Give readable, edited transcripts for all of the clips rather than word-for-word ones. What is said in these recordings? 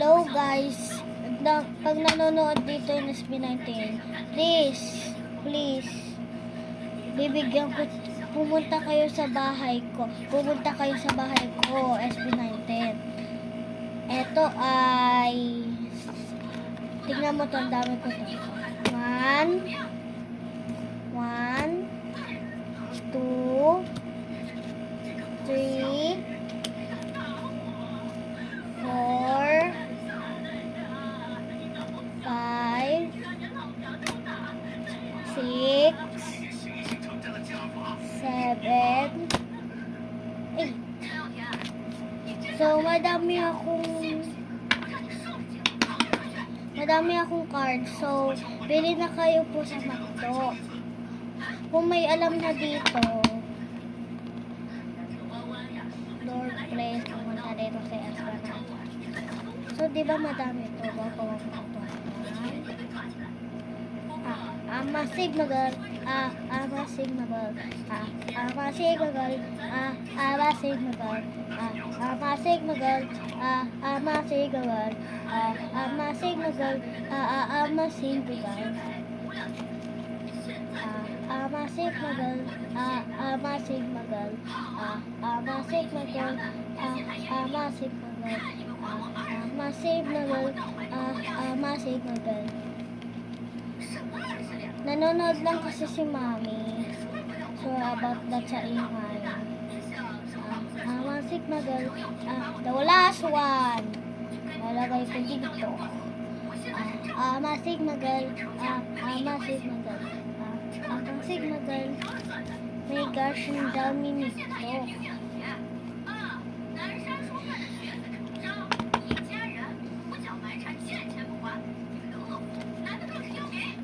Hello guys, pag nanonood dito yung SB19, please, bibigyan ko, pumunta kayo sa bahay ko, SB19. Ito ay, tingnan mo to, ang dami ko to. 1, 2, 3, 4, 5, 6, 7, 8. So, madami akong card. So, bili na kayo po sa McDo. Kung may alam na dito, Lord Place, pumunta dito sa Esplanade. So, di ba madami ito? Ama Sigmagal, Ama Sigmagal, Ama Sigmagal, Ama Sigmagal, Ama Sigmagal, Ama Sigmagal, Ama Sigmagal, Ama Sigmagal, Ama Sigmagal, Ama Sigmagal, Ama Sigmagal, Ama Sigmagal, Ama Sigmagal, Ama Sigmagal. Nanonood lang kasi si Mami. So, about that sa ingay. Ama Sigmagal, the last one. Lalagay ko dito. Ama Sigmagal, Ama Sigmagal, Ama Sigmagal. My gosh, ang dami nito.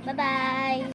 Bye-bye!